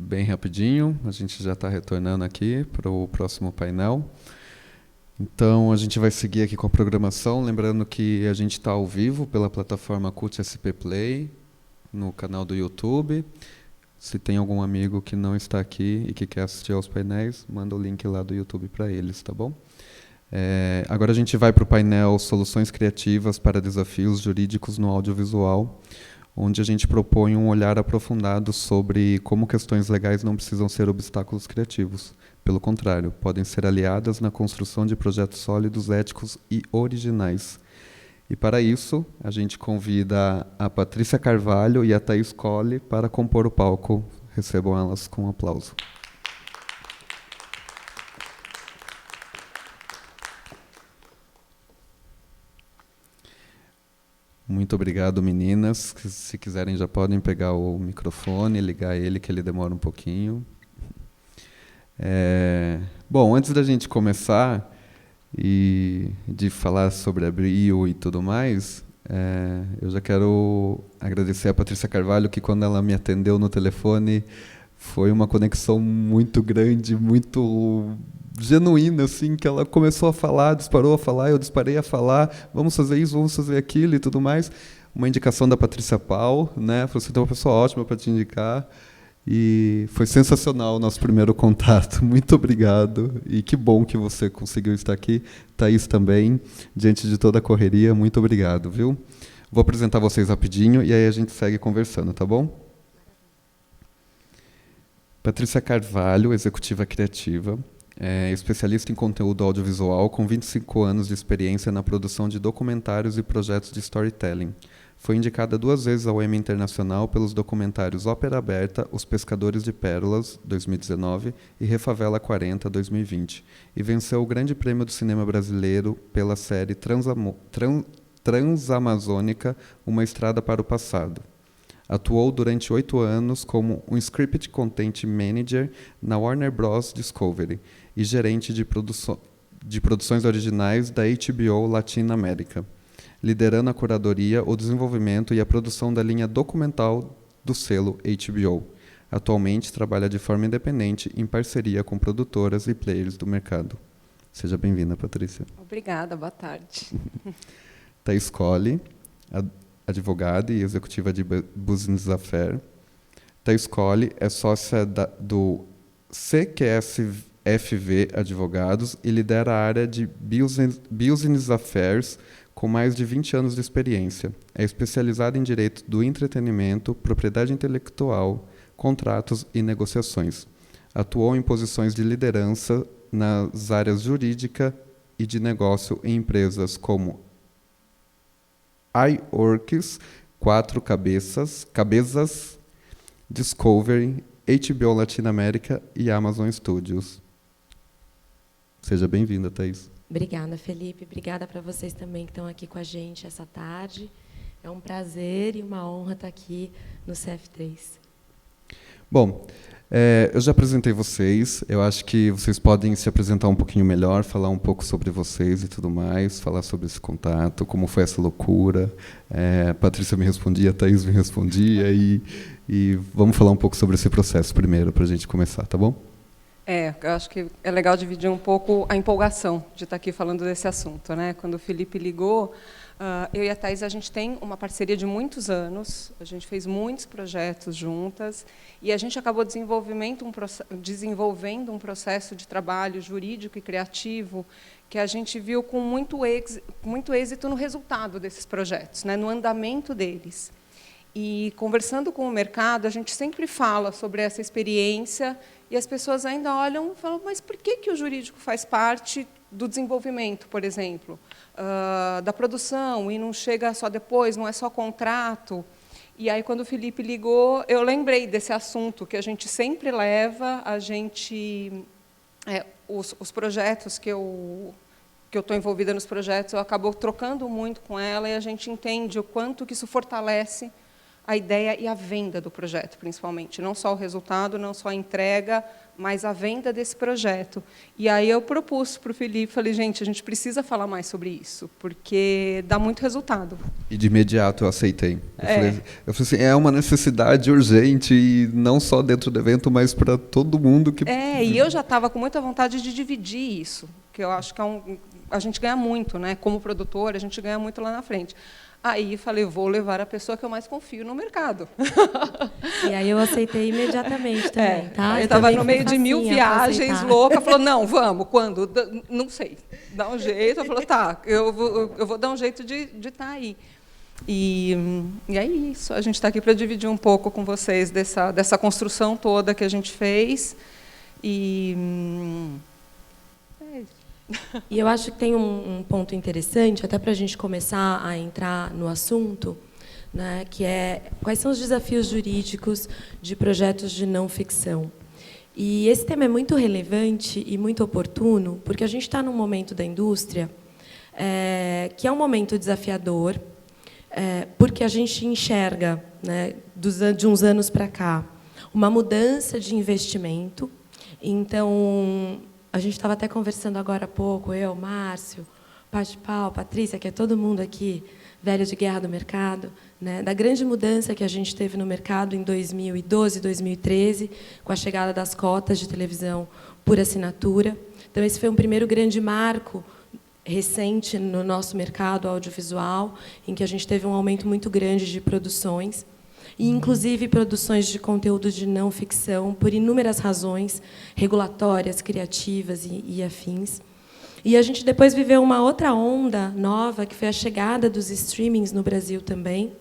bem rapidinho, a gente já está retornando aqui para o próximo painel. Então, a gente vai seguir aqui com a programação, lembrando que a gente está ao vivo pela plataforma CUT SP Play, no canal do YouTube. Se tem algum amigo que não está aqui e que quer assistir aos painéis, manda o link lá do YouTube para eles, tá bom? Agora a gente vai para o painel Soluções Criativas para Desafios Jurídicos no Audiovisual, onde a gente propõe um olhar aprofundado sobre como questões legais não precisam ser obstáculos criativos. Pelo contrário, podem ser aliadas na construção de projetos sólidos, éticos e originais. E para isso, a gente convida a Patrícia Carvalho e a Thaís Colli para compor o palco. Recebam elas com um aplauso. Muito obrigado, meninas. Se quiserem, já podem pegar o microfone, ligar ele, que ele demora um pouquinho. Bom, antes da gente começar e de falar sobre a Brio e tudo mais, eu já quero agradecer a Patrícia Carvalho, que quando ela me atendeu no telefone, foi uma conexão muito grande, muito genuína, assim, que ela começou a falar, disparou a falar, eu disparei a falar, vamos fazer isso, vamos fazer aquilo e tudo mais. Uma indicação da Patrícia Pau, né? Você tem uma pessoa ótima para te indicar. E foi sensacional o nosso primeiro contato. Muito obrigado. E que bom que você conseguiu estar aqui. Thaís também, diante de toda a correria, muito obrigado, viu? Vou apresentar vocês rapidinho e aí a gente segue conversando, tá bom? Patrícia Carvalho, executiva criativa, especialista em conteúdo audiovisual com 25 anos de experiência na produção de documentários e projetos de storytelling. Foi indicada 2 vezes ao Emmy Internacional pelos documentários Ópera Aberta, Os Pescadores de Pérolas, 2019, e Refavela 40, 2020, e venceu o Grande Prêmio do Cinema Brasileiro pela série Transamazônica, Uma Estrada para o Passado. Atuou durante 8 anos como um Script Content Manager na Warner Bros. Discovery e gerente de produções originais da HBO Latin America, liderando a curadoria, o desenvolvimento e a produção da linha documental do selo HBO. Atualmente trabalha de forma independente em parceria com produtoras e players do mercado. Seja bem-vinda, Patrícia. Obrigada, boa tarde. Thaís Colli, advogada e executiva de Business Affair. Thaís Colli é sócia do CQSFV Advogados e lidera a área de Business Affairs com mais de 20 anos de experiência. É especializada em direito do entretenimento, propriedade intelectual, contratos e negociações. Atuou em posições de liderança nas áreas jurídica e de negócio em empresas como iWorks, 4 Cabeças, Discovery, HBO Latinoamérica e Amazon Studios. Seja bem-vinda, Thaís. Obrigada, Felipe. Obrigada para vocês também que estão aqui com a gente essa tarde. É um prazer e uma honra estar aqui no CF3. Bom, eu já apresentei vocês. Eu acho que vocês podem se apresentar um pouquinho melhor, falar um pouco sobre vocês e tudo mais, falar sobre esse contato, como foi essa loucura. A Patrícia me respondia, a Thaís me respondia, e vamos falar um pouco sobre esse processo primeiro, para a gente começar, tá bom? Eu acho que é legal dividir um pouco a empolgação de estar aqui falando desse assunto, né? Quando o Felipe ligou, eu e a Thaís, a gente tem uma parceria de muitos anos, a gente fez muitos projetos juntas, e a gente acabou desenvolvendo um processo de trabalho jurídico e criativo que a gente viu com muito êxito no resultado desses projetos, né? No andamento deles. E, conversando com o mercado, a gente sempre fala sobre essa experiência e as pessoas ainda olham e falam, mas por que o jurídico faz parte do desenvolvimento, por exemplo, da produção, e não chega só depois, não é só contrato? E aí, quando o Felipe ligou, eu lembrei desse assunto que a gente sempre leva, os projetos que eu estou envolvida nos projetos, eu acabo trocando muito com ela, e a gente entende o quanto que isso fortalece a ideia e a venda do projeto, principalmente. Não só o resultado, não só a entrega, mas a venda desse projeto. E aí eu propus para o Felipe, falei, gente, a gente precisa falar mais sobre isso, porque dá muito resultado. E de imediato eu aceitei. Eu falei assim, é uma necessidade urgente, e não só dentro do evento, mas para todo mundo que... E eu já estava com muita vontade de dividir isso, que eu acho que a gente ganha muito, né? Como produtor, a gente ganha muito lá na frente. Aí falei, vou levar a pessoa que eu mais confio no mercado. E aí eu aceitei imediatamente também, tá? Eu estava no meio de 1000 viagens, louca, falou, não, vamos, quando? Não sei, dá um jeito. Ela falou, tá, eu vou dar um jeito de estar aí. E é isso, a gente está aqui para dividir um pouco com vocês dessa construção toda que a gente fez. E é isso. E eu acho que tem um ponto interessante, até para a gente começar a entrar no assunto, né, que é quais são os desafios jurídicos de projetos de não ficção. E esse tema é muito relevante e muito oportuno, porque a gente está num momento da indústria que é um momento desafiador, porque a gente enxerga, né, de uns anos para cá, uma mudança de investimento. Então, a gente estava até conversando agora há pouco, eu, Márcio, Paty Pau, Patrícia, que é todo mundo aqui, velho de guerra do mercado, né, da grande mudança que a gente teve no mercado em 2012, 2013, com a chegada das cotas de televisão por assinatura. Então, esse foi um primeiro grande marco recente no nosso mercado audiovisual, em que a gente teve um aumento muito grande de produções, e inclusive produções de conteúdo de não ficção, por inúmeras razões regulatórias, criativas e afins. E a gente depois viveu uma outra onda nova, que foi a chegada dos streamings no Brasil também.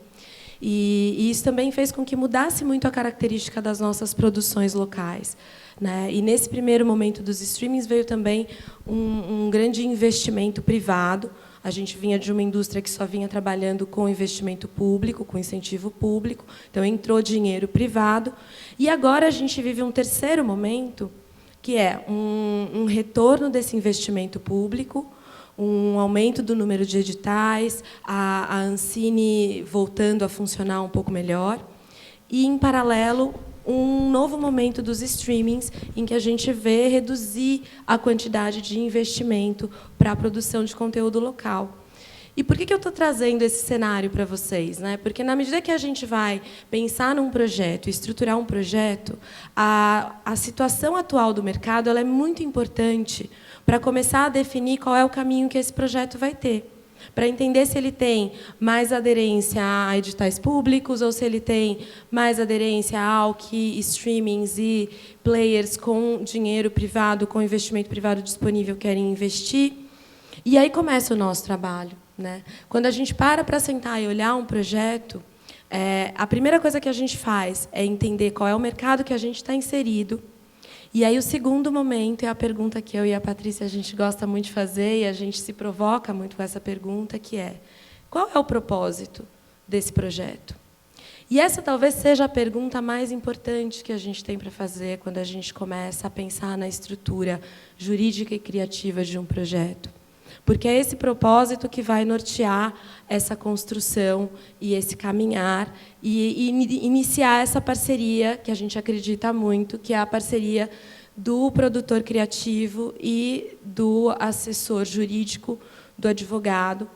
E isso também fez com que mudasse muito a característica das nossas produções locais, né? E, nesse primeiro momento dos streamings, veio também um grande investimento privado. A gente vinha de uma indústria que só vinha trabalhando com investimento público, com incentivo público, então entrou dinheiro privado. E agora a gente vive um terceiro momento, que é um retorno desse investimento público, um aumento do número de editais, a Ancine voltando a funcionar um pouco melhor, e, em paralelo, um novo momento dos streamings, em que a gente vê reduzir a quantidade de investimento para a produção de conteúdo local. E por que eu estou trazendo esse cenário para vocês, né? Porque, na medida que a gente vai pensar num projeto, estruturar um projeto, a situação atual do mercado ela é muito importante para começar a definir qual é o caminho que esse projeto vai ter, para entender se ele tem mais aderência a editais públicos ou se ele tem mais aderência ao que streamings e players com dinheiro privado, com investimento privado disponível querem investir. E aí começa o nosso trabalho, né? Quando a gente para sentar e olhar um projeto, a primeira coisa que a gente faz é entender qual é o mercado que a gente está inserido. E aí o segundo momento é a pergunta que eu e a Patrícia a gente gosta muito de fazer, e a gente se provoca muito com essa pergunta, que é: qual é o propósito desse projeto? E essa talvez seja a pergunta mais importante que a gente tem para fazer quando a gente começa a pensar na estrutura jurídica e criativa de um projeto. Porque é esse propósito que vai nortear essa construção e esse caminhar e iniciar essa parceria, que a gente acredita muito, que é a parceria do produtor criativo e do assessor jurídico, do advogado.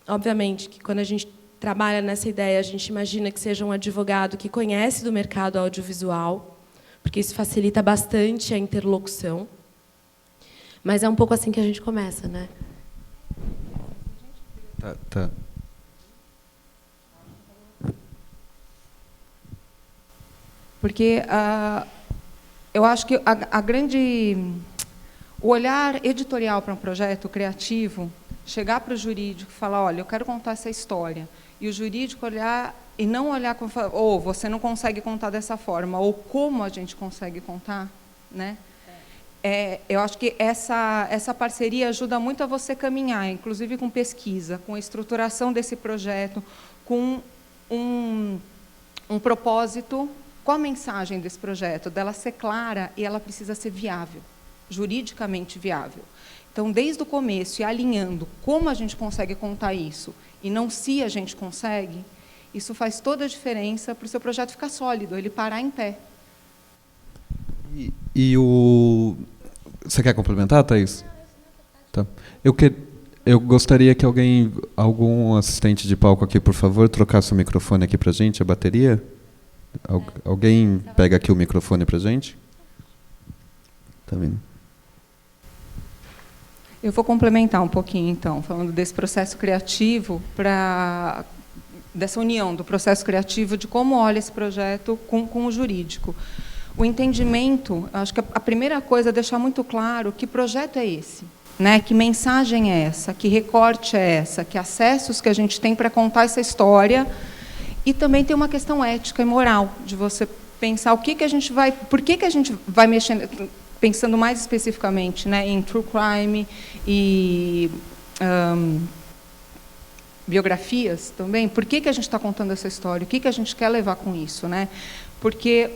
Obviamente que, quando a gente trabalha nessa ideia, a gente imagina que seja um advogado que conhece do mercado audiovisual, porque isso facilita bastante a interlocução. Mas é um pouco assim que a gente começa, né? Tá. Porque eu acho que o olhar editorial para um projeto criativo, chegar para o jurídico e falar, olha, eu quero contar essa história, e o jurídico olhar e não olhar como, ou você não consegue contar dessa forma, ou como a gente consegue contar, né? Eu acho que essa parceria ajuda muito a você caminhar, inclusive com pesquisa, com a estruturação desse projeto, com um propósito. Qual a mensagem desse projeto? Dela ser clara, e ela precisa ser viável, juridicamente viável. Então, desde o começo, e alinhando como a gente consegue contar isso, e não se a gente consegue, Isso faz toda a diferença para o seu projeto ficar sólido, ele parar em pé. Você quer complementar, Thaís? Tá. Eu gostaria que algum assistente de palco aqui, por favor, trocasse o microfone aqui para a gente, a bateria. Alguém pega aqui o microfone para a gente? Tá vindo. Eu vou complementar um pouquinho, então, falando desse processo criativo, dessa união do processo criativo, de como olha esse projeto com o jurídico. O entendimento, acho que a primeira coisa é deixar muito claro que projeto é esse, né? Que mensagem é essa, que recorte é essa, que acessos que a gente tem para contar essa história. E também tem uma questão ética e moral, de você pensar por que a gente vai mexer, pensando mais especificamente, né, em true crime e biografias também. Por que a gente está contando essa história? O que a gente quer levar com isso, né? Porque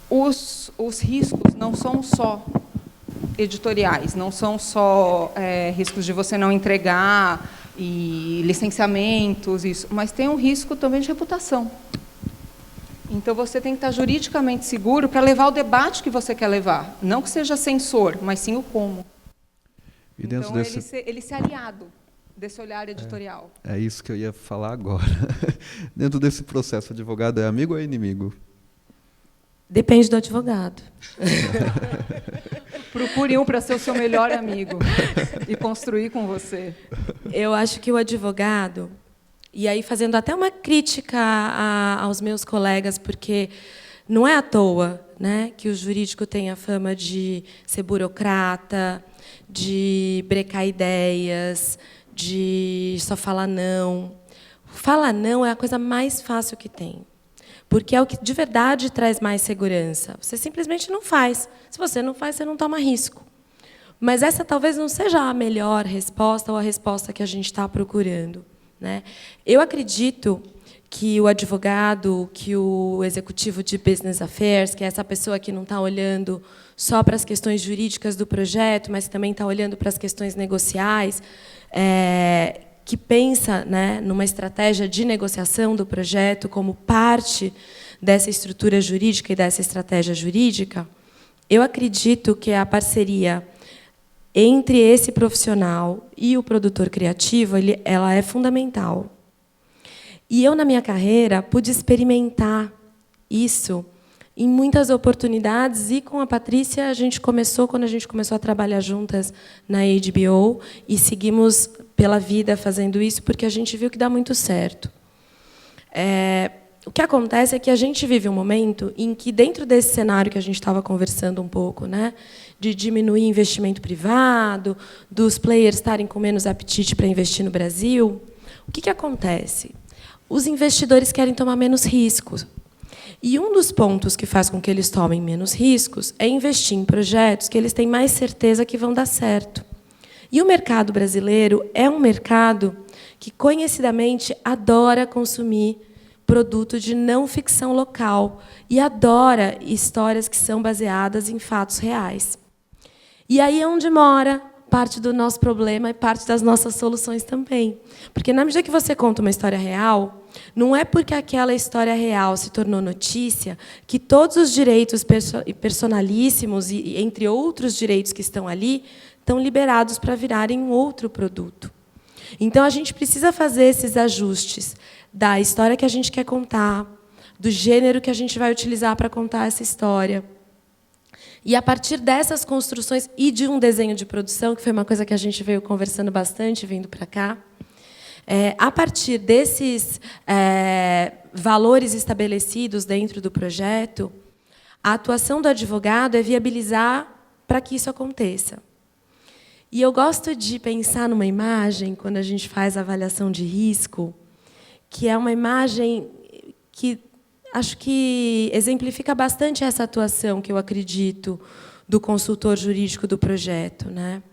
os riscos não são só editoriais, não são só riscos de você não entregar e licenciamentos, isso, mas tem um risco também de reputação. Então, você tem que estar juridicamente seguro para levar o debate que você quer levar. Não que seja censor, mas sim o como. Então, ele ser aliado desse olhar editorial. É isso que eu ia falar agora. Dentro desse processo, o advogado é amigo ou é inimigo? Depende do advogado. Procure um para ser o seu melhor amigo e construir com você. Eu acho que o advogado... E aí, fazendo até uma crítica aos meus colegas, porque não é à toa, né, que o jurídico tem a fama de ser burocrata, de brecar ideias, de só falar não. Falar não é a coisa mais fácil que tem, porque é o que de verdade traz mais segurança. Você simplesmente não faz. Se você não faz, você não toma risco. Mas essa talvez não seja a melhor resposta ou a resposta que a gente está procurando, né? Eu acredito que o advogado, que o executivo de business affairs, que é essa pessoa que não está olhando só para as questões jurídicas do projeto, mas também está olhando para as questões negociais, que pensa, né, numa estratégia de negociação do projeto como parte dessa estrutura jurídica e dessa estratégia jurídica, eu acredito que a parceria entre esse profissional e o produtor criativo, ela é fundamental. E eu, na minha carreira, pude experimentar isso em muitas oportunidades, e com a Patrícia, quando a gente começou a trabalhar juntas na HBO, e seguimos pela vida fazendo isso, porque a gente viu que dá muito certo. O que acontece é que a gente vive um momento em que, dentro desse cenário que a gente estava conversando um pouco, né, de diminuir investimento privado, dos players estarem com menos apetite para investir no Brasil, o que acontece? Os investidores querem tomar menos riscos. E um dos pontos que faz com que eles tomem menos riscos é investir em projetos que eles têm mais certeza que vão dar certo. E o mercado brasileiro é um mercado que, conhecidamente, adora consumir produto de não ficção local e adora histórias que são baseadas em fatos reais. E aí é onde mora parte do nosso problema e parte das nossas soluções também. Porque, na medida que você conta uma história real, não é porque aquela história real se tornou notícia que todos os direitos personalíssimos, e entre outros direitos que estão ali, estão liberados para virarem um outro produto. Então, a gente precisa fazer esses ajustes da história que a gente quer contar, do gênero que a gente vai utilizar para contar essa história. E, a partir dessas construções e de um desenho de produção, que foi uma coisa que a gente veio conversando bastante vindo para cá, a partir desses valores estabelecidos dentro do projeto, a atuação do advogado é viabilizar para que isso aconteça. E eu gosto de pensar numa imagem, quando a gente faz a avaliação de risco, que é uma imagem que acho que exemplifica bastante essa atuação que eu acredito do consultor jurídico do projeto, né?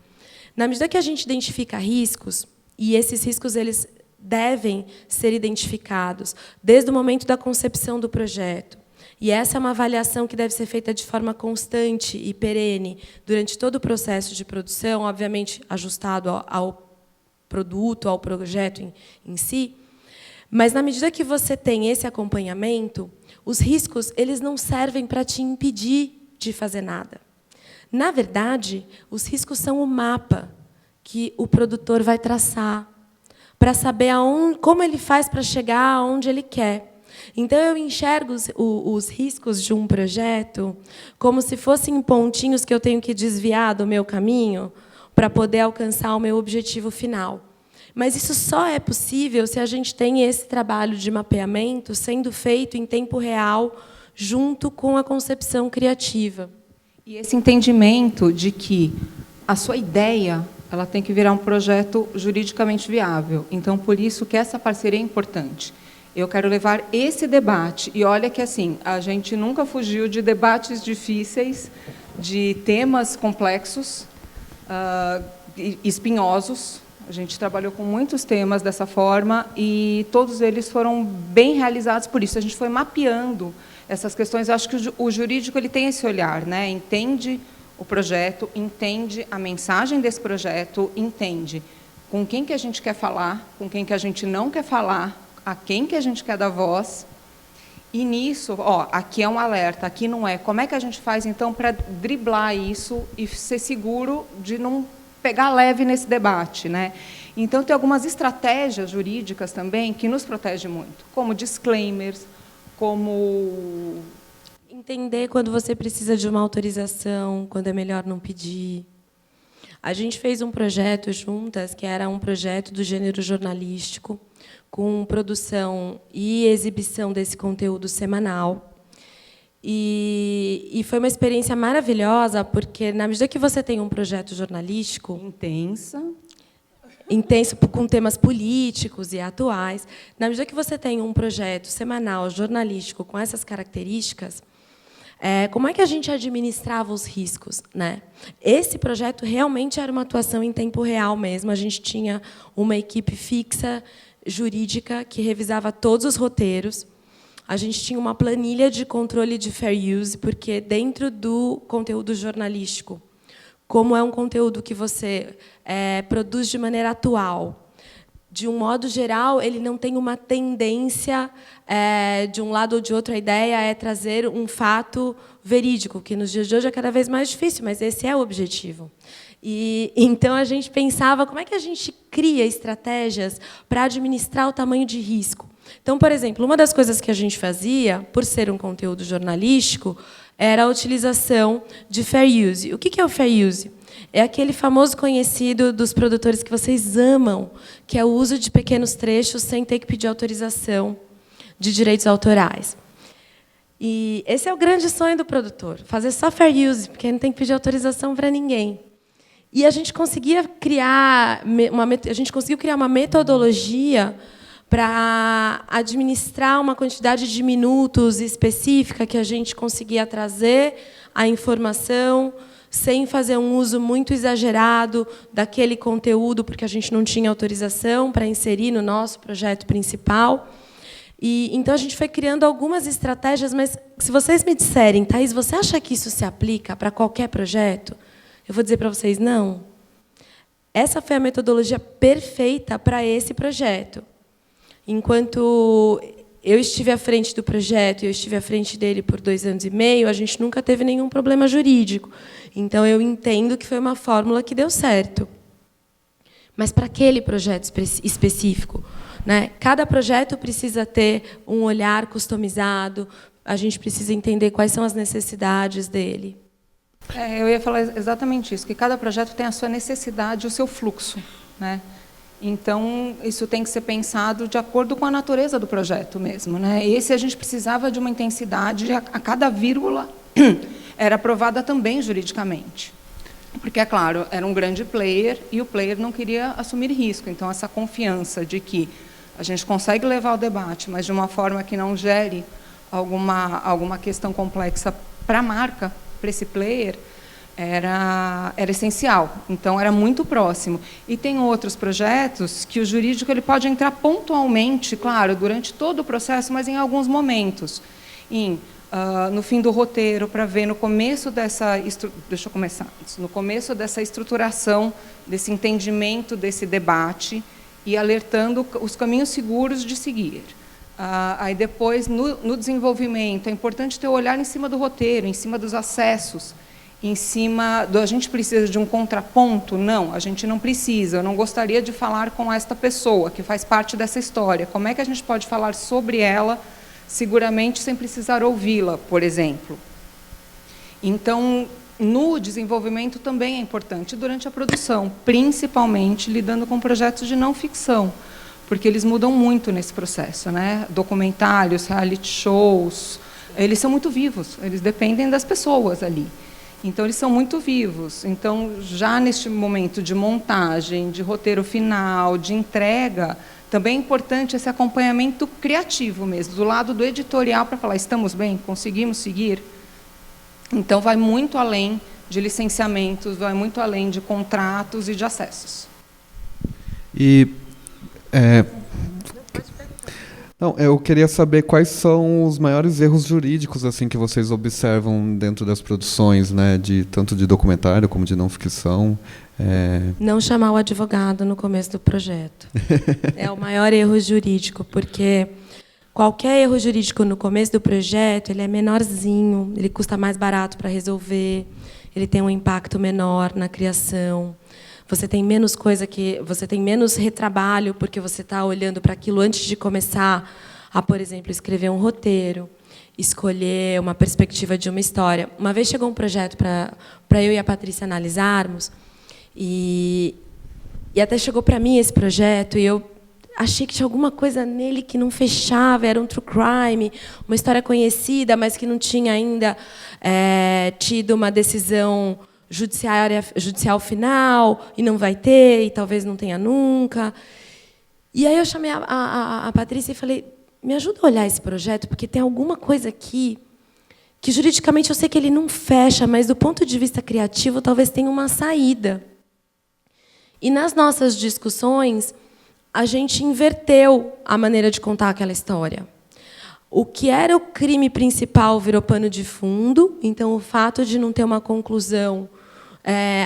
Na medida que a gente identifica riscos, e esses riscos eles devem ser identificados desde o momento da concepção do projeto, e essa é uma avaliação que deve ser feita de forma constante e perene durante todo o processo de produção, obviamente ajustado ao produto, ao projeto em si. Mas, na medida que você tem esse acompanhamento, os riscos eles não servem para te impedir de fazer nada. Na verdade, os riscos são o mapa que o produtor vai traçar para saber como ele faz para chegar aonde ele quer. Então, eu enxergo os riscos de um projeto como se fossem pontinhos que eu tenho que desviar do meu caminho para poder alcançar o meu objetivo final. Mas isso só é possível se a gente tem esse trabalho de mapeamento sendo feito em tempo real, junto com a concepção criativa. E esse entendimento de que a sua ideia ela tem que virar um projeto juridicamente viável. Então, por isso que essa parceria é importante. Eu quero levar esse debate. E olha que, assim, a gente nunca fugiu de debates difíceis, de temas complexos, espinhosos. A gente trabalhou com muitos temas dessa forma e todos eles foram bem realizados. Por isso, a gente foi mapeando essas questões. Eu acho que o jurídico ele tem esse olhar, né? Entende o projeto, entende a mensagem desse projeto, entende com quem que a gente quer falar, com quem que a gente não quer falar, a quem que a gente quer dar voz. E nisso, aqui é um alerta, aqui não é. Como é que a gente faz, então, para driblar isso e ser seguro de não pegar leve nesse debate, né? Então, tem algumas estratégias jurídicas também que nos protegem muito, como disclaimers, como entender quando você precisa de uma autorização, quando é melhor não pedir. A gente fez um projeto juntas, que era um projeto do gênero jornalístico, com produção e exibição desse conteúdo semanal. E foi uma experiência maravilhosa, porque, na medida que você tem um projeto jornalístico intenso, com temas políticos e atuais, na medida que você tem um projeto semanal jornalístico com essas características, como é que a gente administrava os riscos, né? Esse projeto realmente era uma atuação em tempo real mesmo. A gente tinha uma equipe fixa, jurídica, que revisava todos os roteiros. A gente tinha uma planilha de controle de fair use, porque, dentro do conteúdo jornalístico, como é um conteúdo que você produz de maneira atual, de um modo geral, ele não tem uma tendência de um lado ou de outro. A ideia é trazer um fato verídico, que nos dias de hoje é cada vez mais difícil, mas esse é o objetivo. E então a gente pensava como é que a gente cria estratégias para administrar o tamanho de risco. Então, por exemplo, uma das coisas que a gente fazia, por ser um conteúdo jornalístico, era a utilização de fair use. O que é o fair use? É aquele famoso conhecido dos produtores que vocês amam, que é o uso de pequenos trechos sem ter que pedir autorização de direitos autorais. E esse é o grande sonho do produtor, fazer só fair use, porque não tem que pedir autorização para ninguém. E a gente conseguiu criar uma metodologia para administrar uma quantidade de minutos específica que a gente conseguia trazer a informação sem fazer um uso muito exagerado daquele conteúdo, porque a gente não tinha autorização para inserir no nosso projeto principal. E então a gente foi criando algumas estratégias, mas se vocês me disserem, Thaís, você acha que isso se aplica para qualquer projeto? Eu vou dizer para vocês, não. Essa foi a metodologia perfeita para esse projeto. Enquanto eu estive à frente do projeto e eu estive à frente dele por 2 anos e meio, a gente nunca teve nenhum problema jurídico. Então, eu entendo que foi uma fórmula que deu certo. Mas para aquele projeto específico, né? Cada projeto precisa ter um olhar customizado, a gente precisa entender quais são as necessidades dele. Eu ia falar exatamente isso, que cada projeto tem a sua necessidade, o seu fluxo, né? Então, isso tem que ser pensado de acordo com a natureza do projeto mesmo, né? Esse a gente precisava de uma intensidade, a cada vírgula era aprovada também juridicamente. Porque, é claro, era um grande player e o player não queria assumir risco. Então, essa confiança de que a gente consegue levar o debate, mas de uma forma que não gere alguma questão complexa para a marca, para esse player, era essencial. Então, era muito próximo. E tem outros projetos que o jurídico ele pode entrar pontualmente, claro, durante todo o processo, mas em alguns momentos. No fim do roteiro, para ver no começo dessa... Deixa eu começar. No começo dessa estruturação, desse entendimento, desse debate, e alertando os caminhos seguros de seguir. Aí depois, no desenvolvimento, é importante ter o olhar em cima do roteiro, em cima dos acessos, em cima a gente precisa de um contraponto? Não, a gente não precisa. Eu não gostaria de falar com esta pessoa que faz parte dessa história. Como é que a gente pode falar sobre ela, seguramente sem precisar ouvi-la, por exemplo? Então, no desenvolvimento também é importante, durante a produção, principalmente lidando com projetos de não ficção, porque eles mudam muito nesse processo, né? Documentários, reality shows, eles são muito vivos, eles dependem das pessoas ali. Então, eles são muito vivos. Então, já neste momento de montagem, de roteiro final, de entrega, também é importante esse acompanhamento criativo mesmo, do lado do editorial, para falar, estamos bem? Conseguimos seguir? Então, vai muito além de licenciamentos, vai muito além de contratos e de acessos. Não, eu queria saber quais são os maiores erros jurídicos assim que vocês observam dentro das produções, né, tanto de documentário como de não ficção. Não chamar o advogado no começo do projeto. É o maior erro jurídico, porque qualquer erro jurídico no começo do projeto, ele é menorzinho, ele custa mais barato para resolver, ele tem um impacto menor na criação. Você tem menos você tem menos retrabalho, porque você está olhando para aquilo antes de começar a, por exemplo, escrever um roteiro, escolher uma perspectiva de uma história. Uma vez chegou um projeto para eu e a Patrícia analisarmos, e até chegou para mim esse projeto, e eu achei que tinha alguma coisa nele que não fechava, era um true crime, uma história conhecida, mas que não tinha ainda tido uma decisão judicial final, e não vai ter, e talvez não tenha nunca. E aí eu chamei a Patrícia e falei, me ajuda a olhar esse projeto, porque tem alguma coisa aqui que, juridicamente, eu sei que ele não fecha, mas, do ponto de vista criativo, talvez tenha uma saída. E, nas nossas discussões, a gente inverteu a maneira de contar aquela história. O que era o crime principal virou pano de fundo, então o fato de não ter uma conclusão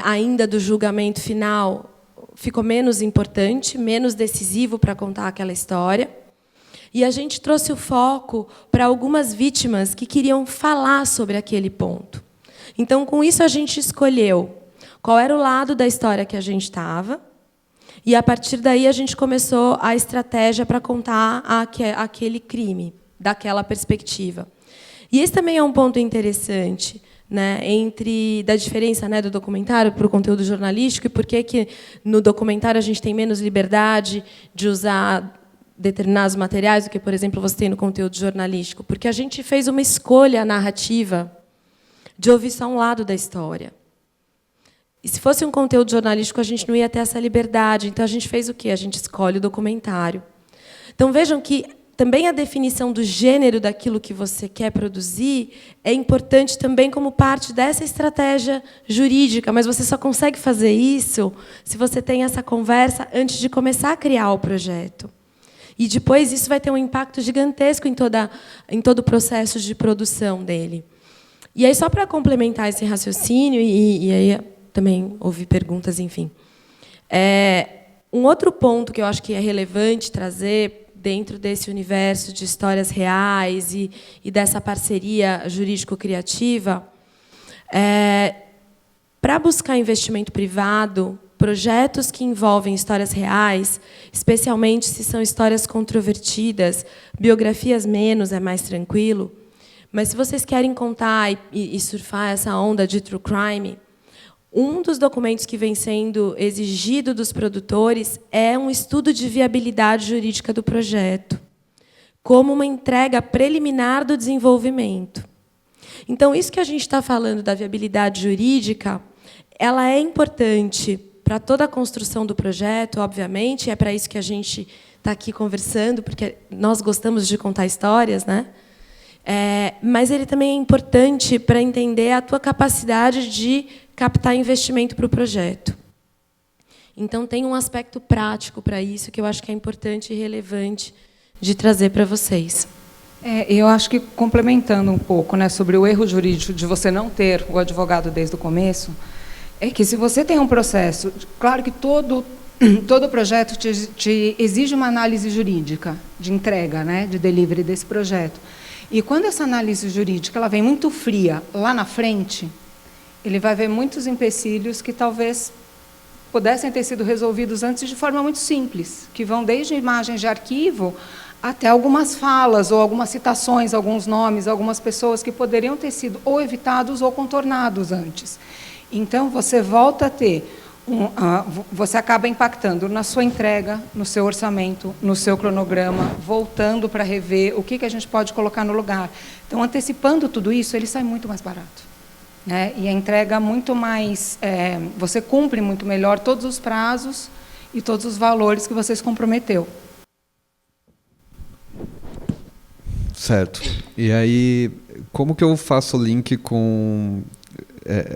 ainda do julgamento final ficou menos importante, menos decisivo para contar aquela história. E a gente trouxe o foco para algumas vítimas que queriam falar sobre aquele ponto. Então, com isso, a gente escolheu qual era o lado da história que a gente estava, e, a partir daí, a gente começou a estratégia para contar aquele crime, daquela perspectiva. E esse também é um ponto interessante, né, da diferença, né, do documentário para o conteúdo jornalístico, e por que no documentário a gente tem menos liberdade de usar determinados materiais do que, por exemplo, você tem no conteúdo jornalístico. Porque a gente fez uma escolha narrativa de ouvir só um lado da história. E, se fosse um conteúdo jornalístico, a gente não ia ter essa liberdade. Então, a gente fez o quê? A gente escolhe o documentário. Então, vejam que também a definição do gênero daquilo que você quer produzir é importante também como parte dessa estratégia jurídica, mas você só consegue fazer isso se você tem essa conversa antes de começar a criar o projeto. E depois isso vai ter um impacto gigantesco em todo o processo de produção dele. E aí, só para complementar esse raciocínio, e aí também ouvi perguntas, enfim. Um outro ponto que eu acho que é relevante trazer dentro desse universo de histórias reais e dessa parceria jurídico-criativa, para buscar investimento privado, projetos que envolvem histórias reais, especialmente se são histórias controvertidas, biografias menos, é mais tranquilo, mas se vocês querem contar e surfar essa onda de true crime, um dos documentos que vem sendo exigido dos produtores é um estudo de viabilidade jurídica do projeto, como uma entrega preliminar do desenvolvimento. Então, isso que a gente está falando da viabilidade jurídica, ela é importante para toda a construção do projeto, obviamente, é para isso que a gente está aqui conversando, porque nós gostamos de contar histórias, né? Mas ele também é importante para entender a tua capacidade de captar investimento para o projeto. Então, tem um aspecto prático para isso que eu acho que é importante e relevante de trazer para vocês. Eu acho que, complementando um pouco, né, sobre o erro jurídico de você não ter o advogado desde o começo, é que, se você tem um processo, claro que todo projeto te exige uma análise jurídica de entrega, né, de delivery desse projeto. E quando essa análise jurídica ela vem muito fria lá na frente, ele vai ver muitos empecilhos que talvez pudessem ter sido resolvidos antes de forma muito simples, que vão desde imagens de arquivo até algumas falas ou algumas citações, alguns nomes, algumas pessoas que poderiam ter sido ou evitados ou contornados antes. Então, você volta a ter, você acaba impactando na sua entrega, no seu orçamento, no seu cronograma, voltando para rever o que a gente pode colocar no lugar. Então, antecipando tudo isso, ele sai muito mais barato. Né? E a entrega muito mais... você cumpre muito melhor todos os prazos e todos os valores que você se comprometeu. Certo. E aí, como que eu faço o link com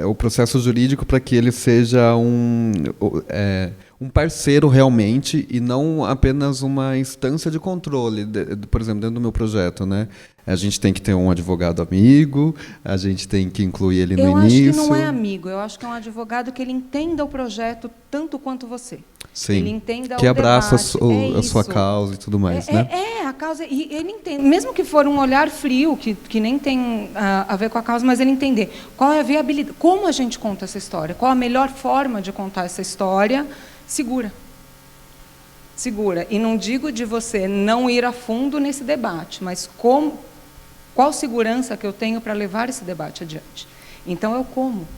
o processo jurídico para que ele seja um parceiro realmente e não apenas uma instância de controle, por exemplo, dentro do meu projeto, né? A gente tem que ter um advogado amigo, a gente tem que incluir ele no início. Eu acho que não é amigo, eu acho que é um advogado que ele entenda o projeto tanto quanto você. Sim, ele entenda que o abraça debate. a sua causa e tudo mais, né? A causa, e ele entende, mesmo que for um olhar frio, que nem tem a ver com a causa, mas ele entender qual é a viabilidade, como a gente conta essa história, qual a melhor forma de contar essa história, segura. E não digo de você não ir a fundo nesse debate, mas qual segurança que eu tenho para levar esse debate adiante. Então, eu como.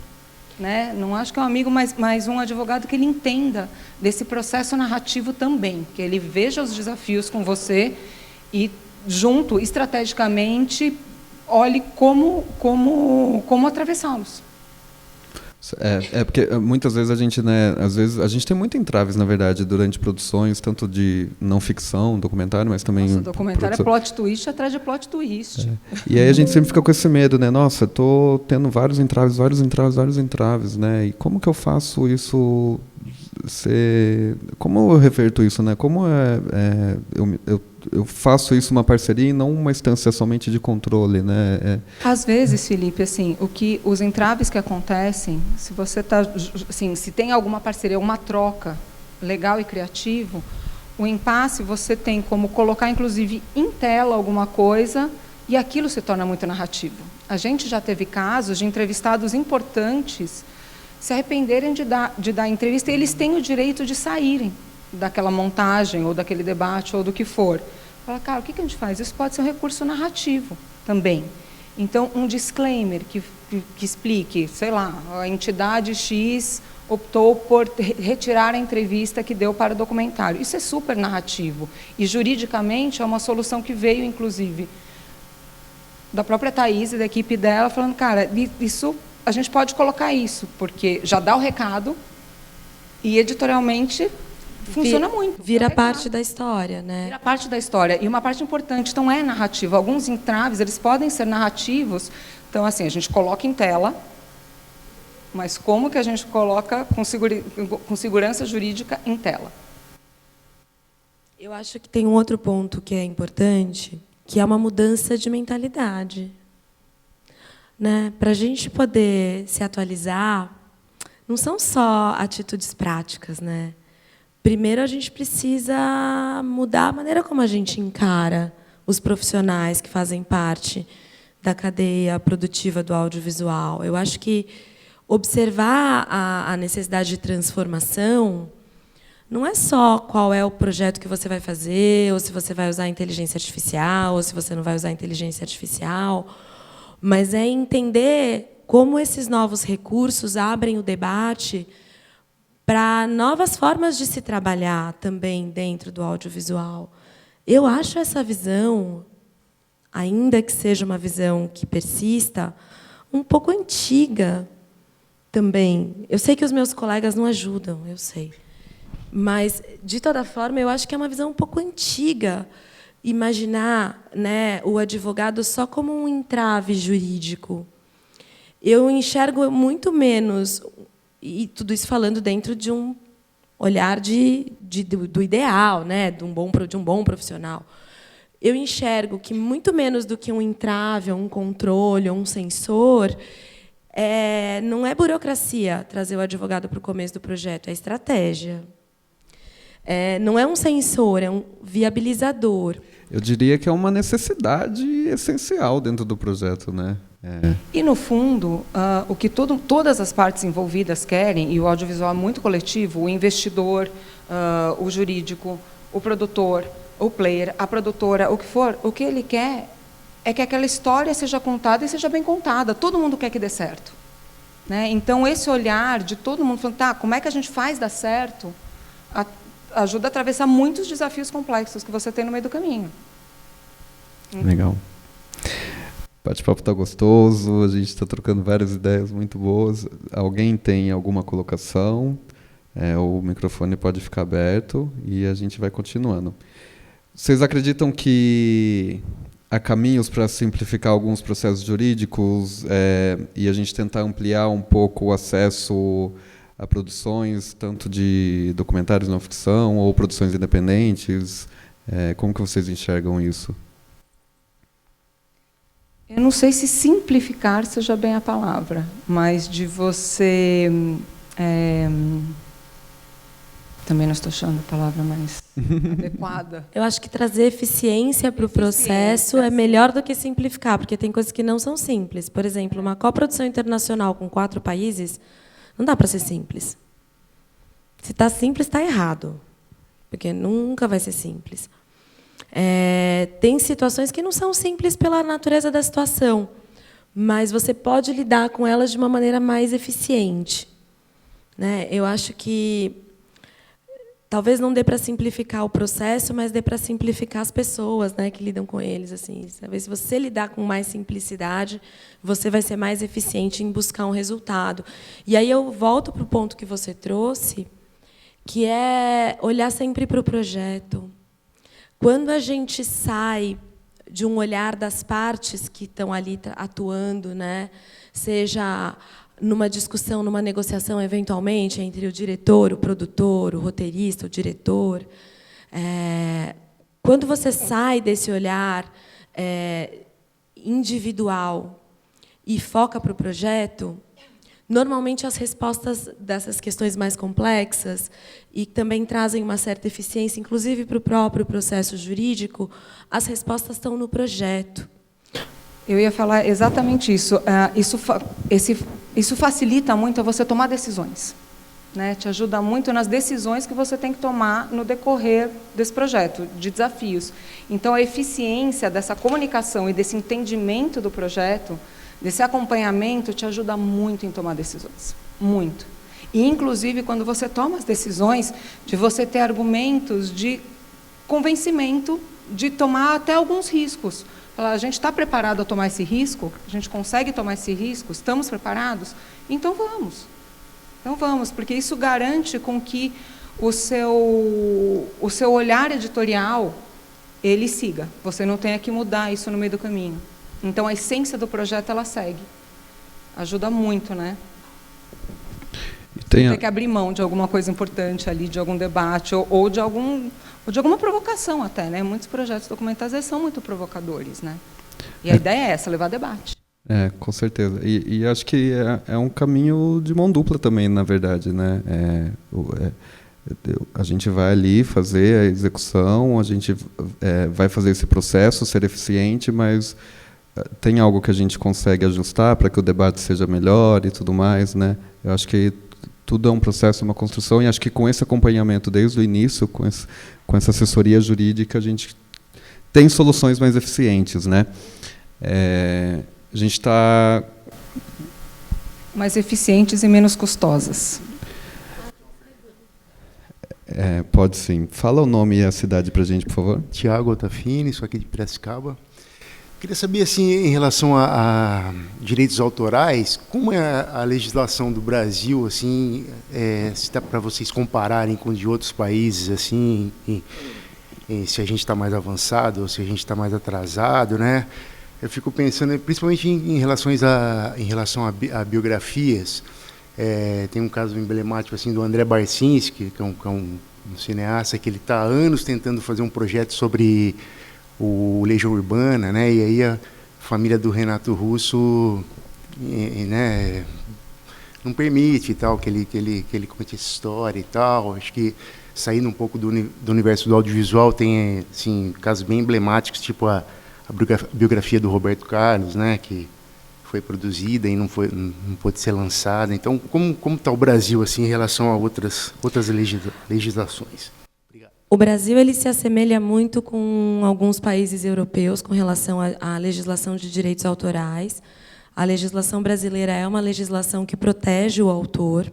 Né? Não acho que é um amigo, mas um advogado que ele entenda desse processo narrativo também, que ele veja os desafios com você e, junto, estrategicamente, olhe como atravessá-los. Porque muitas vezes a gente, né, às vezes a gente tem muito entraves, na verdade, durante produções, tanto de não ficção, documentário, mas também... Nossa, documentário é plot twist atrás de plot twist. E aí a gente sempre fica com esse medo, né? Nossa, estou tendo vários entraves, né? E como que eu faço isso ser... Como eu reverto isso, né? Como eu faço isso uma parceria e não uma instância somente de controle, né? Às vezes, Felipe, assim, os entraves que acontecem, se você assim, se tem alguma parceria, uma troca legal e criativo, o impasse você tem como colocar, inclusive, em tela alguma coisa e aquilo se torna muito narrativo. A gente já teve casos de entrevistados importantes se arrependerem de dar entrevista e eles têm o direito de saírem daquela montagem, ou daquele debate, ou do que for. Fala, cara, o que a gente faz? Isso pode ser um recurso narrativo também. Então, um disclaimer que explique, sei lá, a entidade X optou por retirar a entrevista que deu para o documentário. Isso é super narrativo. E, juridicamente, é uma solução que veio, inclusive, da própria Thaís e da equipe dela, falando, cara, isso, a gente pode colocar isso, porque já dá o recado e, editorialmente... funciona muito. Vira parte da história, né? Vira parte da história. E uma parte importante, então, é narrativa. Alguns entraves, eles podem ser narrativos. Então, assim, a gente coloca em tela, mas como que a gente coloca com segurança jurídica em tela? Eu acho que tem um outro ponto que é importante, que é uma mudança de mentalidade. Né? Para a gente poder se atualizar, não são só atitudes práticas, né? Primeiro, a gente precisa mudar a maneira como a gente encara os profissionais que fazem parte da cadeia produtiva do audiovisual. Eu acho que observar a necessidade de transformação não é só qual é o projeto que você vai fazer, ou se você vai usar inteligência artificial, ou se você não vai usar inteligência artificial, mas é entender como esses novos recursos abrem o debate para novas formas de se trabalhar também dentro do audiovisual. Eu acho essa visão, ainda que seja uma visão que persista, um pouco antiga também. Eu sei que os meus colegas não ajudam, eu sei. Mas, de toda forma, eu acho que é uma visão um pouco antiga imaginar, né, o advogado só como um entrave jurídico. Eu enxergo muito menos... E tudo isso falando dentro de um olhar do ideal, né, de um bom profissional. Eu enxergo que, muito menos do que um entrave, um controle, um sensor, não é burocracia trazer o advogado para o começo do projeto, é estratégia. não é um censor, é um viabilizador. Eu diria que é uma necessidade essencial dentro do projeto, né? E, no fundo, o que todas as partes envolvidas querem, e o audiovisual é muito coletivo, o investidor, o jurídico, o produtor, o player, a produtora, o que for, o que ele quer é que aquela história seja contada e seja bem contada. Todo mundo quer que dê certo, né? Então, esse olhar de todo mundo falando, tá, como é que a gente faz dar certo, ajuda a atravessar muitos desafios complexos que você tem no meio do caminho. Legal. O bate-papo está gostoso, a gente está trocando várias ideias muito boas. Alguém tem alguma colocação? O microfone pode ficar aberto e a gente vai continuando. Vocês acreditam que há caminhos para simplificar alguns processos jurídicos e a gente tentar ampliar um pouco o acesso a produções, tanto de documentários não ficção ou produções independentes? Como que vocês enxergam isso? Eu não sei se simplificar seja bem a palavra, mas de você... também não estou achando a palavra mais adequada. Eu acho que trazer eficiência para o processo é melhor do que simplificar, porque tem coisas que não são simples. Por exemplo, uma coprodução internacional com 4 países, não dá para ser simples. Se está simples, está errado, porque nunca vai ser simples. Tem situações que não são simples pela natureza da situação, mas você pode lidar com elas de uma maneira mais eficiente, né? Eu acho que talvez não dê para simplificar o processo, mas dê para simplificar as pessoas, né, que lidam com eles. Assim, talvez se você lidar com mais simplicidade, você vai ser mais eficiente em buscar um resultado. E aí eu volto para o ponto que você trouxe, que é olhar sempre para o projeto. Quando a gente sai de um olhar das partes que estão ali atuando, né, seja numa discussão, numa negociação, eventualmente, entre o diretor, o produtor, o roteirista, o diretor, quando você sai desse olhar individual e foca para o projeto, normalmente as respostas dessas questões mais complexas e também trazem uma certa eficiência, inclusive para o próprio processo jurídico, as respostas estão no projeto. Eu ia falar exatamente isso. Isso facilita muito a você tomar decisões, né? Te ajuda muito nas decisões que você tem que tomar no decorrer desse projeto, de desafios. Então, a eficiência dessa comunicação e desse entendimento do projeto, desse acompanhamento, te ajuda muito em tomar decisões. Muito. E, inclusive, quando você toma as decisões, de você ter argumentos de convencimento, de tomar até alguns riscos. Falar, a gente está preparado a tomar esse risco? A gente consegue tomar esse risco? Estamos preparados? Então, vamos. Então, vamos, porque isso garante com que o seu olhar editorial, ele siga. Você não tenha que mudar isso no meio do caminho. Então, a essência do projeto, ela segue. Ajuda muito, né? Tem que abrir mão de alguma coisa importante ali, de algum debate, ou de alguma provocação até, né? Muitos projetos documentais são muito provocadores, né? E a ideia é essa, levar debate. Com certeza. E acho que é um caminho de mão dupla também, na verdade, né? A gente vai ali fazer a execução, a gente vai fazer esse processo ser eficiente, mas tem algo que a gente consegue ajustar para que o debate seja melhor e tudo mais, né? Eu acho que tudo é um processo, uma construção, e acho que com esse acompanhamento desde o início, com essa assessoria jurídica, a gente tem soluções mais eficientes, né? A gente está... mais eficientes e menos custosas. Pode sim. Fala o nome e a cidade para a gente, por favor. Tiago Otafini, sou aqui de Piracicaba. Queria saber, assim, em relação a direitos autorais, como é a legislação do Brasil, assim, se dá para vocês compararem com de outros países, assim, se a gente está mais avançado ou se a gente está mais atrasado, né? Eu fico pensando, principalmente em relação a biografias. Tem um caso emblemático assim do André Barcinski, que é um cineasta que ele está há anos tentando fazer um projeto sobre o Legião Urbana, né? E aí a família do Renato Russo, né, não permite e tal que ele conte essa história e tal. Acho que saindo um pouco do universo do audiovisual, tem assim, casos bem emblemáticos, tipo a biografia do Roberto Carlos, né, que foi produzida e não pôde ser lançada. Então, como está o Brasil assim, em relação a outras legislações? Obrigado. O Brasil ele se assemelha muito com alguns países europeus com relação à legislação de direitos autorais. A legislação brasileira é uma legislação que protege o autor,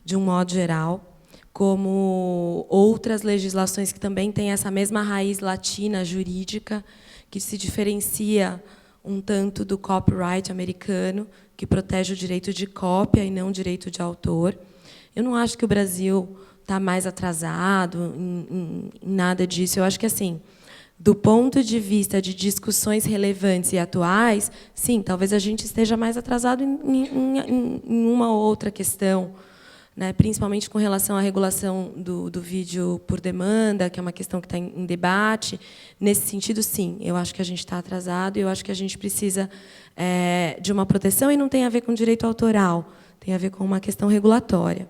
de um modo geral, como outras legislações que também têm essa mesma raiz latina jurídica, que se diferencia um tanto do copyright americano, que protege o direito de cópia e não o direito de autor. Eu não acho que o Brasil está mais atrasado em nada disso. Eu acho que, assim, do ponto de vista de discussões relevantes e atuais, sim, talvez a gente esteja mais atrasado em uma ou outra questão, né, principalmente com relação à regulação do vídeo por demanda, que é uma questão que está em debate. Nesse sentido, sim, eu acho que a gente está atrasado e eu acho que a gente precisa de uma proteção, e não tem a ver com direito autoral, tem a ver com uma questão regulatória.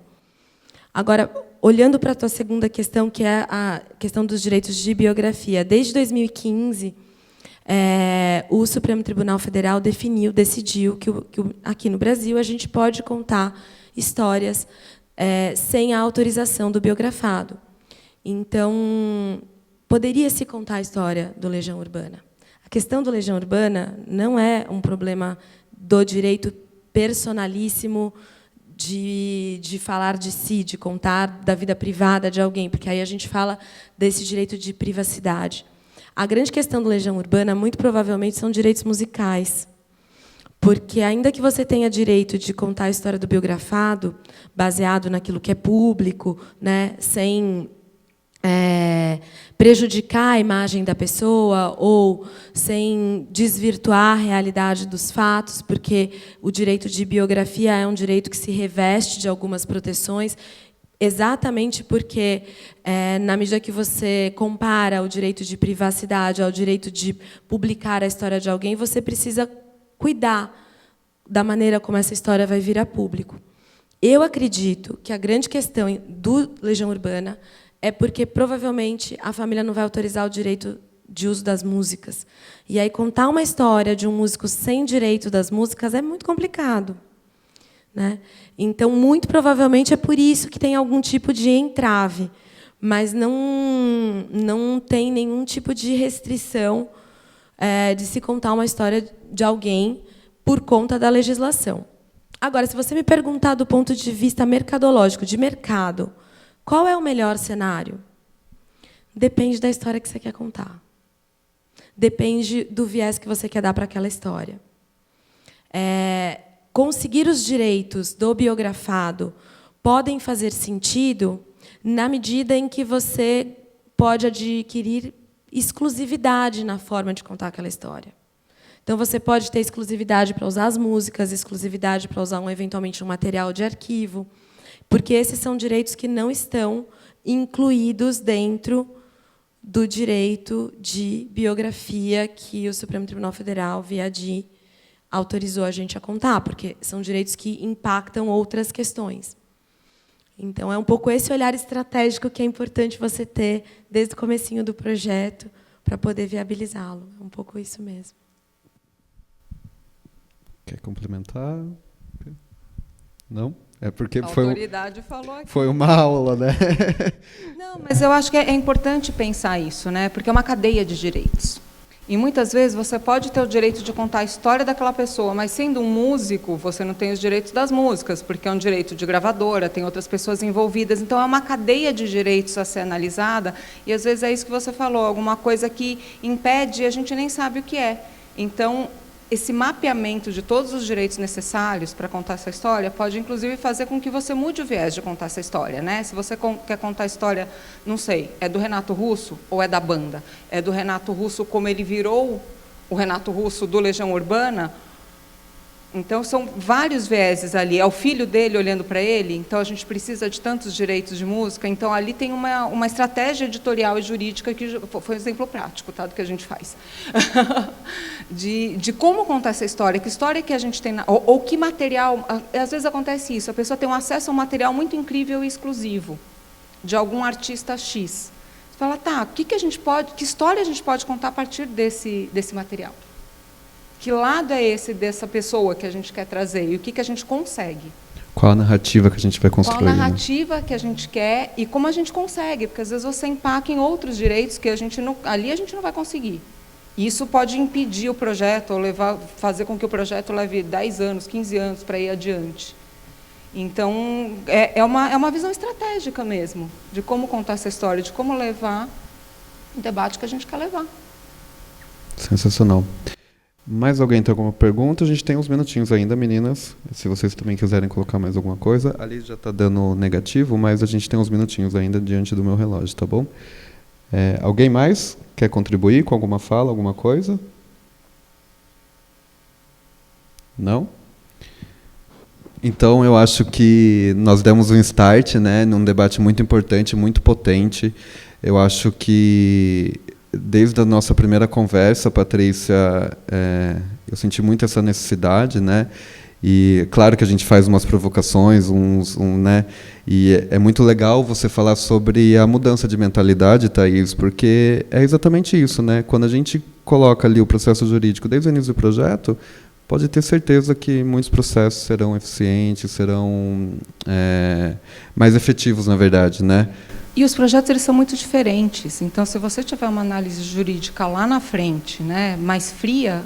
Agora, olhando para a tua segunda questão, que é a questão dos direitos de biografia, desde 2015, o Supremo Tribunal Federal decidiu que aqui no Brasil a gente pode contar histórias sem a autorização do biografado. Então, poderia-se contar a história do Legião Urbana. A questão do Legião Urbana não é um problema do direito personalíssimo de falar de si, de contar da vida privada de alguém, porque aí a gente fala desse direito de privacidade. A grande questão do Legião Urbana, muito provavelmente, são direitos musicais. Porque, ainda que você tenha direito de contar a história do biografado, baseado naquilo que é público, né, sem prejudicar a imagem da pessoa ou sem desvirtuar a realidade dos fatos, porque o direito de biografia é um direito que se reveste de algumas proteções, exatamente porque, na medida que você compara o direito de privacidade ao direito de publicar a história de alguém, você precisa cuidar da maneira como essa história vai vir a público. Eu acredito que a grande questão do Legião Urbana é porque, provavelmente, a família não vai autorizar o direito de uso das músicas. E aí, contar uma história de um músico sem direito das músicas é muito complicado, né? Então, muito provavelmente, é por isso que tem algum tipo de entrave, mas não tem nenhum tipo de restrição de se contar uma história de alguém por conta da legislação. Agora, se você me perguntar do ponto de vista mercadológico, de mercado, qual é o melhor cenário? Depende da história que você quer contar. Depende do viés que você quer dar para aquela história. Conseguir os direitos do biografado podem fazer sentido na medida em que você pode adquirir exclusividade na forma de contar aquela história. Então, você pode ter exclusividade para usar as músicas, exclusividade para usar, eventualmente, um material de arquivo, porque esses são direitos que não estão incluídos dentro do direito de biografia que o Supremo Tribunal Federal, via ADI, autorizou a gente a contar, porque são direitos que impactam outras questões. Então, é um pouco esse olhar estratégico que é importante você ter desde o comecinho do projeto para poder viabilizá-lo. É um pouco isso mesmo. Quer complementar? Não? É porque a autoridade falou aqui. Foi uma aula, né? Não, mas eu acho que é importante pensar isso, né? Porque é uma cadeia de direitos. E, muitas vezes, você pode ter o direito de contar a história daquela pessoa, mas, sendo um músico, você não tem os direitos das músicas, porque é um direito de gravadora, tem outras pessoas envolvidas. Então, é uma cadeia de direitos a ser analisada, e, às vezes, é isso que você falou, alguma coisa que impede e a gente nem sabe o que é. Então, esse mapeamento de todos os direitos necessários para contar essa história pode, inclusive, fazer com que você mude o viés de contar essa história, né? Se você quer contar a história, não sei, é do Renato Russo ou é da banda? É do Renato Russo como ele virou o Renato Russo do Legião Urbana? Então, são vários vieses ali. É o filho dele olhando para ele, então a gente precisa de tantos direitos de música. Então, ali tem uma estratégia editorial e jurídica, que foi um exemplo prático, tá, do que a gente faz. de como contar essa história, que história que a gente tem, ou que material. Às vezes acontece isso, a pessoa tem um acesso a um material muito incrível e exclusivo. de algum artista X. Você fala, tá, que história a gente pode contar a partir desse material? Que lado é esse dessa pessoa que a gente quer trazer? E o que a gente consegue? Qual a narrativa que a gente vai construir? Qual a narrativa que a gente quer e como a gente consegue? Porque, às vezes, você empaca em outros direitos que ali a gente não vai conseguir. E isso pode impedir o projeto, ou fazer com que o projeto leve 10 anos, 15 anos para ir adiante. Então, é uma visão estratégica mesmo, de como contar essa história, de como levar o debate que a gente quer levar. Sensacional. Mais alguém tem alguma pergunta? A gente tem uns minutinhos ainda, meninas. Se vocês também quiserem colocar mais alguma coisa. Ali já está dando negativo, mas a gente tem uns minutinhos ainda diante do meu relógio, tá bom? Alguém mais quer contribuir com alguma fala, alguma coisa? Não? Então, eu acho que nós demos um start, né, num debate muito importante, muito potente. Eu acho que, desde a nossa primeira conversa, Patrícia, eu senti muito essa necessidade, né? E claro que a gente faz umas provocações, né? E é muito legal você falar sobre a mudança de mentalidade, Thaís, porque é exatamente isso, né? Quando a gente coloca ali o processo jurídico desde o início do projeto, pode ter certeza que muitos processos serão eficientes, serão mais efetivos, na verdade, né? E os projetos eles são muito diferentes. Então, se você tiver uma análise jurídica lá na frente, né, mais fria,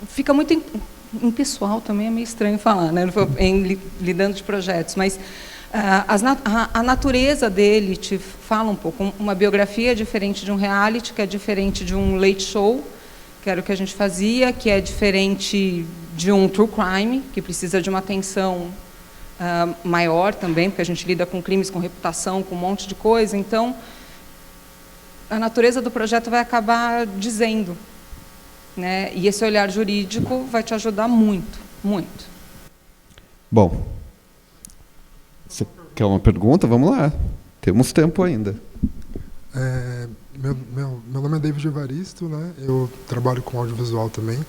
fica muito impessoal também, é meio estranho falar, né, lidando de projetos, mas a natureza dele te fala um pouco. Uma biografia é diferente de um reality, que é diferente de um late show, que era o que a gente fazia, que é diferente de um true crime, que precisa de uma atenção maior também, porque a gente lida com crimes, com reputação, com um monte de coisa. Então, a natureza do projeto vai acabar dizendo, né? E esse olhar jurídico vai te ajudar muito, muito. Bom, você quer uma pergunta? Vamos lá. Temos tempo ainda. Meu nome é David Evaristo, né? Eu trabalho com audiovisual também.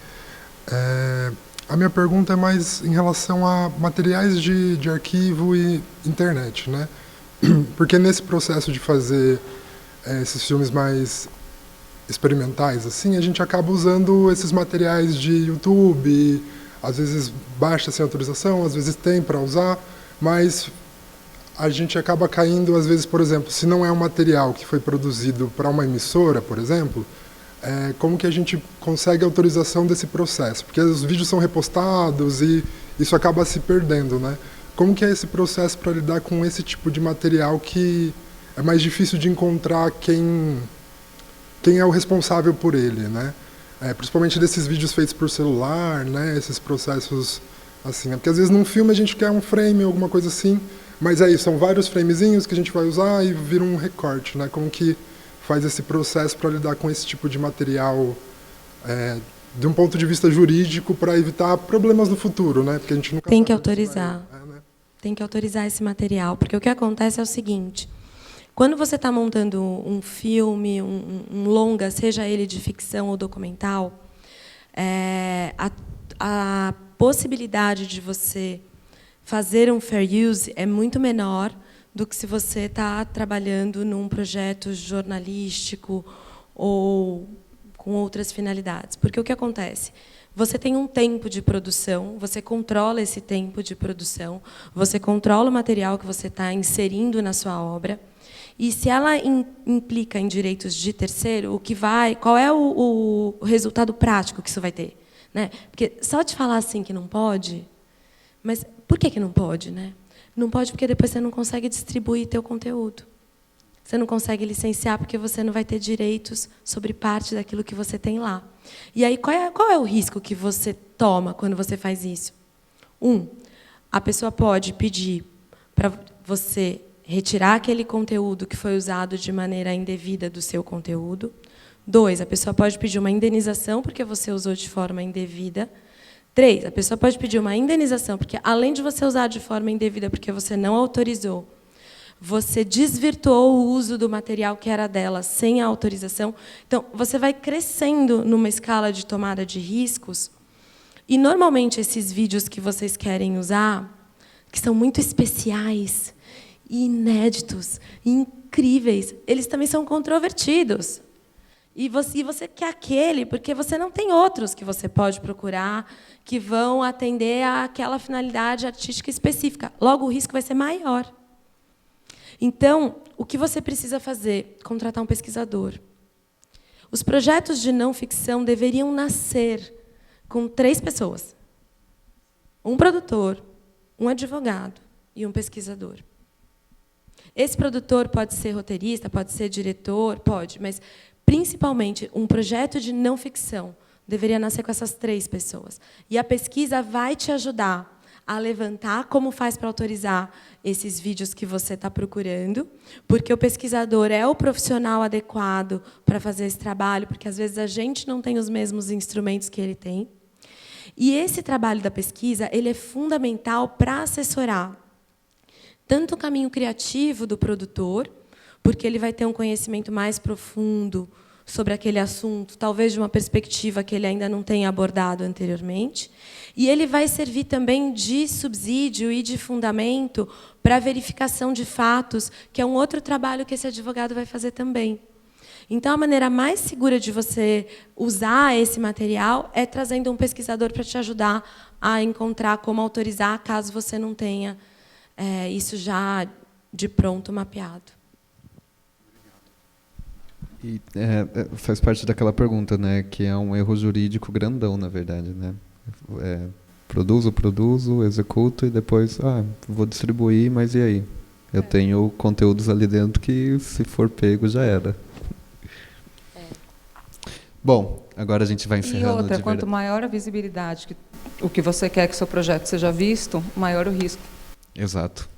A minha pergunta é mais em relação a materiais de arquivo e internet, né? Porque nesse processo de fazer esses filmes mais experimentais, assim, a gente acaba usando esses materiais de YouTube, às vezes baixa sem autorização, às vezes tem para usar, mas a gente acaba caindo, às vezes, por exemplo, se não é um material que foi produzido para uma emissora, por exemplo, como que a gente consegue a autorização desse processo? Porque os vídeos são repostados e isso acaba se perdendo, né? Como que é esse processo para lidar com esse tipo de material que é mais difícil de encontrar quem é o responsável por ele, né? Principalmente desses vídeos feitos por celular, né? Esses processos assim. Porque às vezes num filme a gente quer um frame, alguma coisa assim, mas é isso, são vários framezinhos que a gente vai usar e vira um recorte, né? Como que faz esse processo para lidar com esse tipo de material de um ponto de vista jurídico para evitar problemas no futuro, né? Porque a gente nunca tem que sabe autorizar. né? Tem que autorizar esse material, porque o que acontece é o seguinte: quando você está montando um filme, um longa, seja ele de ficção ou documental, a possibilidade de você fazer um fair use é muito menor do que se você está trabalhando num projeto jornalístico ou com outras finalidades. Porque o que acontece? Você tem um tempo de produção, você controla esse tempo de produção, você controla o material que você está inserindo na sua obra, e se ela implica em direitos de terceiro, qual é o resultado prático que isso vai ter? Né? Porque só de falar assim que não pode, mas por que não pode, né? Não pode porque depois você não consegue distribuir teu conteúdo. Você não consegue licenciar porque você não vai ter direitos sobre parte daquilo que você tem lá. E aí, qual é o risco que você toma quando você faz isso? A pessoa pode pedir para você retirar aquele conteúdo que foi usado de maneira indevida do seu conteúdo. 2, a pessoa pode pedir uma indenização porque você usou de forma indevida. 3, a pessoa pode pedir uma indenização porque, além de você usar de forma indevida porque você não autorizou, você desvirtuou o uso do material que era dela sem a autorização. Então, você vai crescendo numa escala de tomada de riscos. E, normalmente, esses vídeos que vocês querem usar, que são muito especiais, e inéditos, e incríveis. Eles também são controvertidos. E você quer aquele, porque você não tem outros que você pode procurar que vão atender àquela finalidade artística específica. Logo, o risco vai ser maior. Então, o que você precisa fazer? Contratar um pesquisador. Os projetos de não ficção deveriam nascer com 3 pessoas. Um produtor, um advogado e um pesquisador. Esse produtor pode ser roteirista, pode ser diretor, pode, mas, principalmente, um projeto de não ficção deveria nascer com essas 3 pessoas. E a pesquisa vai te ajudar a levantar como faz para autorizar esses vídeos que você está procurando, porque o pesquisador é o profissional adequado para fazer esse trabalho, porque, às vezes, a gente não tem os mesmos instrumentos que ele tem. E esse trabalho da pesquisa ele é fundamental para assessorar tanto o caminho criativo do produtor, porque ele vai ter um conhecimento mais profundo sobre aquele assunto, talvez de uma perspectiva que ele ainda não tenha abordado anteriormente, e ele vai servir também de subsídio e de fundamento para a verificação de fatos, que é um outro trabalho que esse advogado vai fazer também. Então, a maneira mais segura de você usar esse material é trazendo um pesquisador para te ajudar a encontrar como autorizar, caso você não tenha isso já de pronto mapeado. E faz parte daquela pergunta, né, que é um erro jurídico grandão, na verdade, né? Produzo, executo e depois, vou distribuir, mas e aí? Eu tenho conteúdos ali dentro que, se for pego, já era. Bom, agora a gente vai encerrando. E outra, quanto maior a visibilidade, o que você quer que seu projeto seja visto, maior o risco. Exato.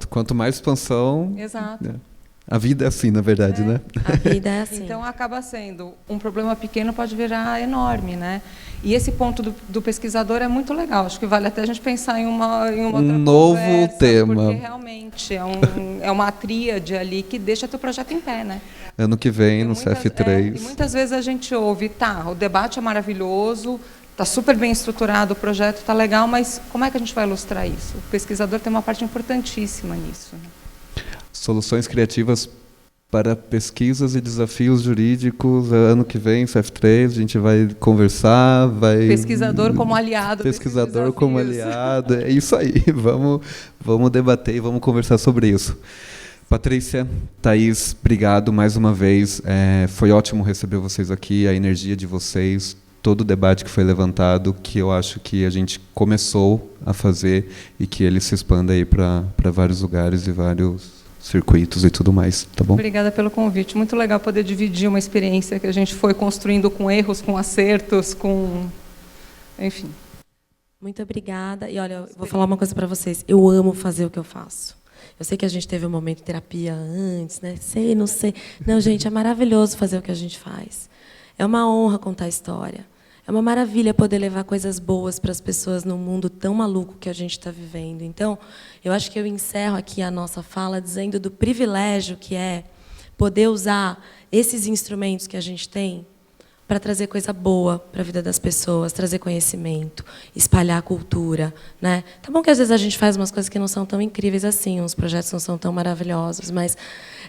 Quanto mais expansão... Exato. A vida é assim, na verdade, né? A vida é assim. Então, acaba sendo um problema pequeno pode virar enorme, né? E esse ponto do pesquisador é muito legal. Acho que vale até a gente pensar em uma outra novo conversa, tema. Porque realmente é uma tríade ali que deixa teu projeto em pé, né? Ano que vem, no CF3. E muitas vezes a gente ouve, o debate é maravilhoso, está super bem estruturado, o projeto está legal, mas como é que a gente vai ilustrar isso? O pesquisador tem uma parte importantíssima nisso, né? Soluções criativas para pesquisas e desafios jurídicos. Ano que vem, CF3, a gente vai conversar, Pesquisador como aliado. Pesquisador como aliado. É isso aí. Vamos debater e vamos conversar sobre isso. Patrícia, Thaís, obrigado mais uma vez. Foi ótimo receber vocês aqui, a energia de vocês, todo o debate que foi levantado, que eu acho que a gente começou a fazer e que ele se expanda aí para vários lugares e vários circuitos e tudo mais, tá bom? Obrigada pelo convite. Muito legal poder dividir uma experiência que a gente foi construindo com erros, com acertos, enfim. Muito obrigada. E olha, eu vou falar uma coisa para vocês. Eu amo fazer o que eu faço. Eu sei que a gente teve um momento de terapia antes, né? Sei, não sei. Não, gente, é maravilhoso fazer o que a gente faz. É uma honra contar história. É uma maravilha poder levar coisas boas para as pessoas num mundo tão maluco que a gente está vivendo. Então, eu acho que eu encerro aqui a nossa fala dizendo do privilégio que é poder usar esses instrumentos que a gente tem para trazer coisa boa para a vida das pessoas, trazer conhecimento, espalhar a cultura, né? Tá bom que às vezes a gente faz umas coisas que não são tão incríveis assim, uns projetos não são tão maravilhosos, mas,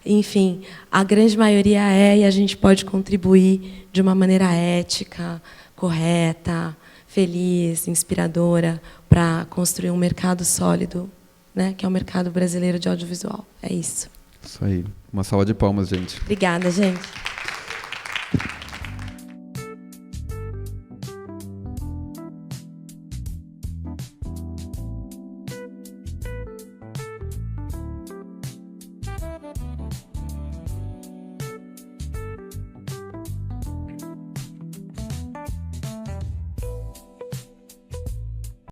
enfim, a grande maioria e a gente pode contribuir de uma maneira ética, correta, feliz, inspiradora, para construir um mercado sólido, né, que é o mercado brasileiro de audiovisual. É isso. Isso aí. Uma salva de palmas, gente. Obrigada, gente.